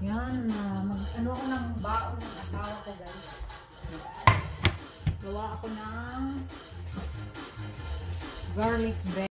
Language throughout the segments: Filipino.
Yan, ano ako ng baon ng asawa ko, guys. Gawa ako ng garlic bread.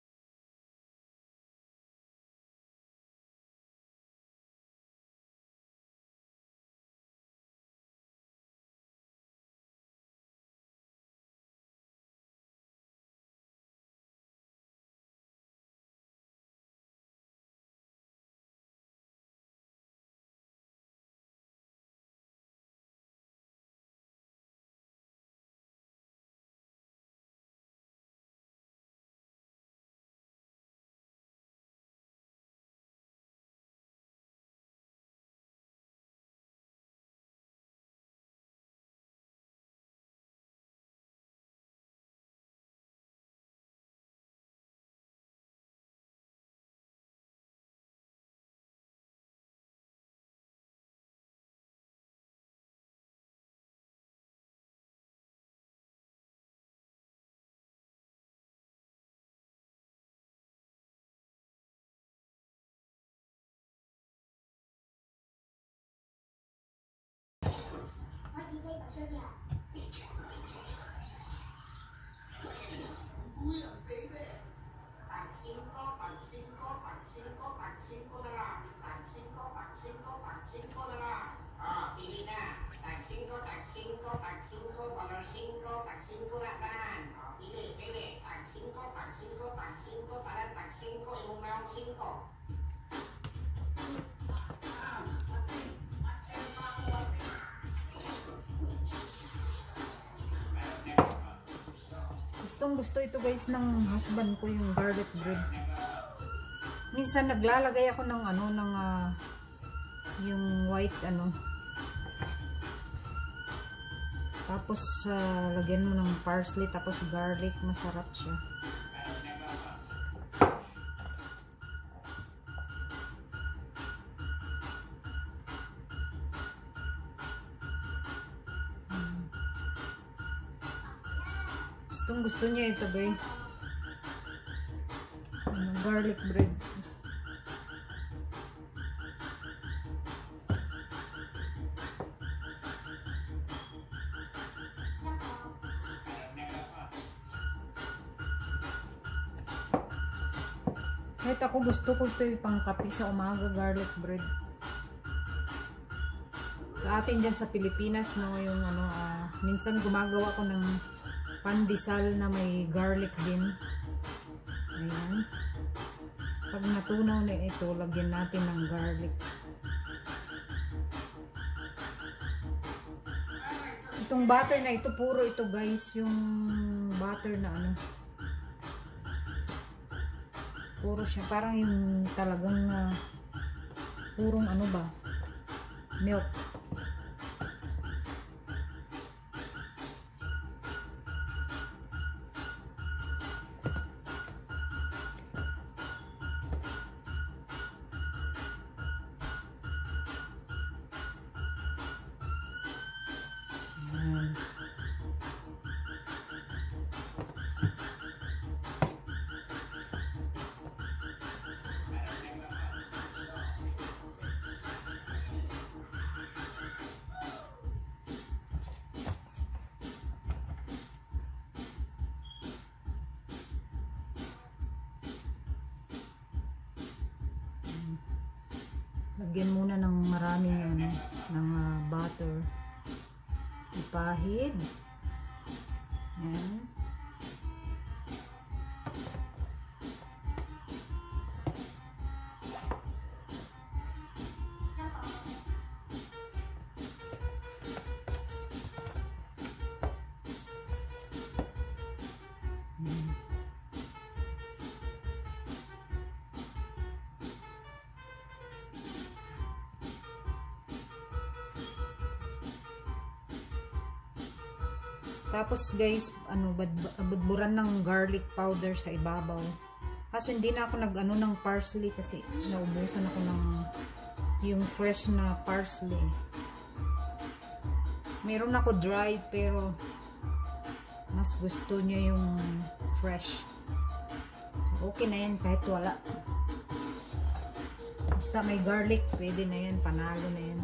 Gustong gusto ito guys ng husband ko, yung garlic bread. Minsan naglalagay ako ng yung white tapos lagyan mo ng parsley tapos garlic, masarap siya. Gusto niya ito guys, garlic bread. Kahit ako gusto ko ito yung pangkape sa umaga, garlic bread. Sa atin dyan sa Pilipinas, no, yung minsan gumagawa ko ng pandesal na may garlic din. Ayan. Pag natunaw na ito, lagyan natin ng garlic. Itong butter na ito, puro ito guys, yung butter na puro siya, parang yung talagang purong milk. Lagyan muna ng maraming ng butter. Ipahid. Yan. Tapos guys, budburan ng garlic powder sa ibabaw. Kaso hindi na ako ng parsley kasi naubusan ako ng yung fresh na parsley. Meron ako dried pero mas gusto niya yung fresh. So, okay na yan kahit wala. Basta may garlic, pwede na yan, panalo na yan.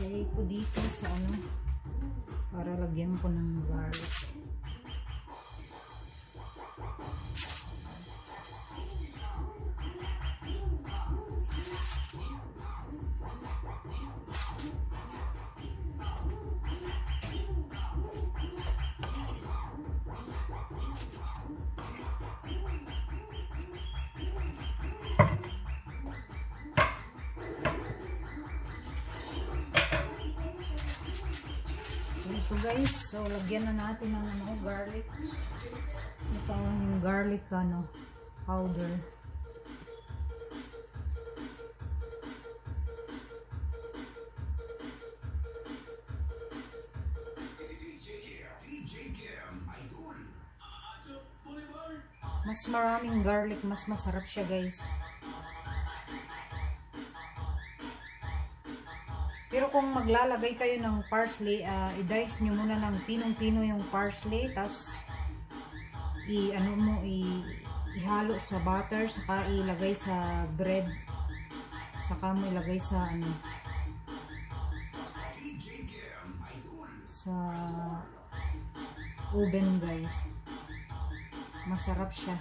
Ilagay ko dito sa ano para lagyan ko ng garlic. Ito guys, so lagyan na natin ng ano, garlic. Ito yung garlic ano, powder. Mas maraming garlic, mas masarap siya guys. Pero kung maglalagay kayo ng parsley, i-dice nyo muna ng pinong-pino yung parsley, tapos ihalo sa butter, saka ilagay sa bread, saka mo ilagay sa ano, sa oven guys. Masarap siya.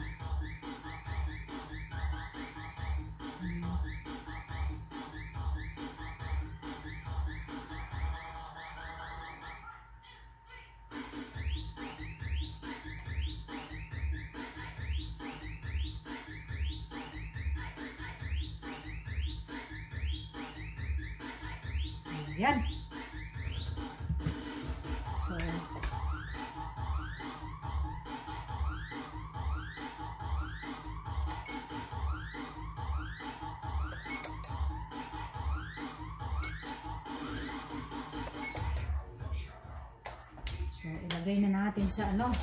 Yan. So, ilagay na natin sa ano.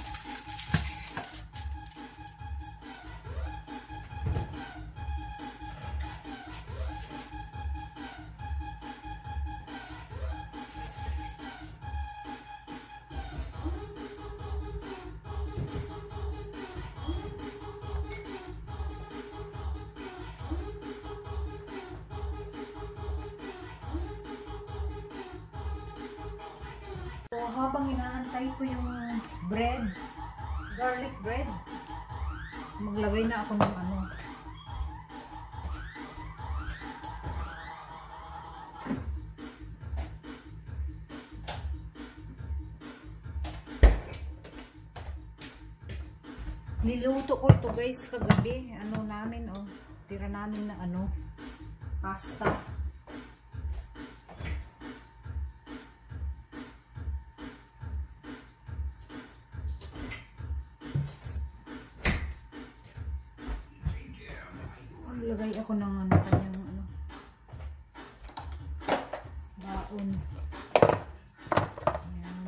So, habang inaantay ko yung bread, garlic bread, maglagay na ako ng ano. Niluto ko ito guys kagabi, ano namin, oh, tira namin na ano, pasta. Maglagay ako ng ano, kanyang ano, baon. Ayan.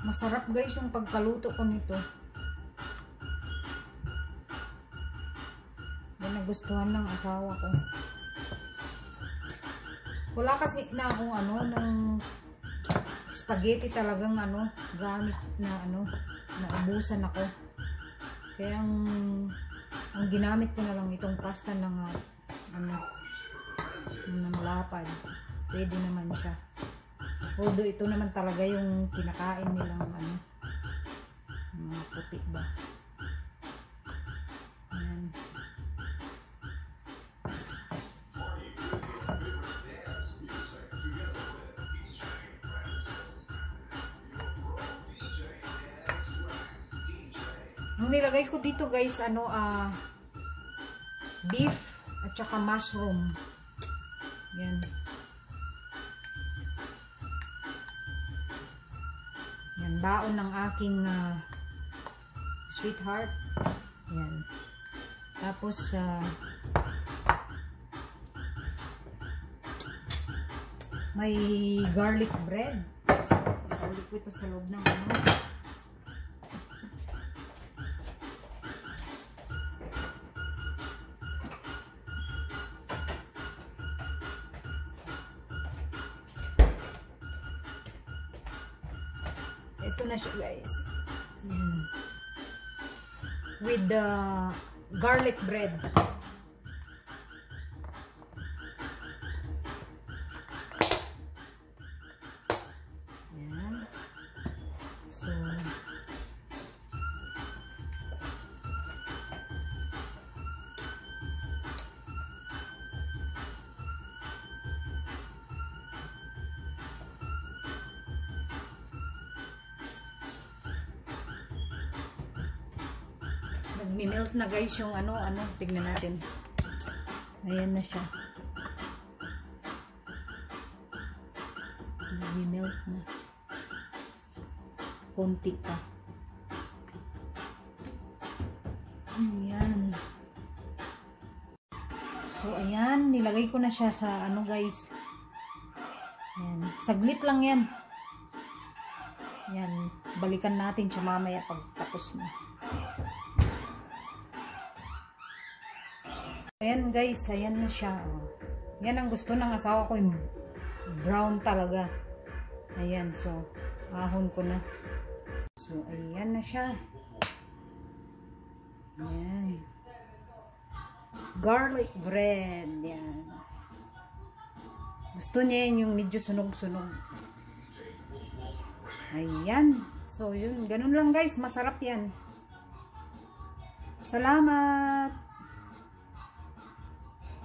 Masarap guys yung pagkaluto ko nito. Yan nagustuhan ng asawa ko. Wala kasi na akong ano, ng spaghetti talagang ano, gamit na ano, naubusan ako. Kaya ang ginamit ko na lang itong pasta ng ano, ng lapad. Pwede naman siya. Although ito naman talaga yung kinakain nilang ano, mga puti ba. Ayan. Ang nilagay ko dito guys, ano, beef at saka mushroom. Yan. Yan, baon ng aking sweetheart. Yan. Tapos may garlic bread. Sauli ko ito sa loob ng ano. Ito na siya, guys. Ayan. With the garlic bread. Ayan. So, nagmi-melt na guys yung ano, tignan natin. Ayan na siya. Nagmi-melt na. Konti pa. Ayan. So, ayan. Nilagay ko na siya sa ano guys. Ayan. Saglit lang yan. Ayan. Balikan natin siya mamaya pag tapos na. Ayan guys, ayan na siya. Yan ang gusto ng asawa ko, yung brown talaga. Ayan, so ahon ko na. So ayan na siya. Ayan. Garlic bread. Yan. Gusto niya yan yung medyo sunog-sunog. Ayan. So yun, ganun lang guys, masarap yan. Salamat!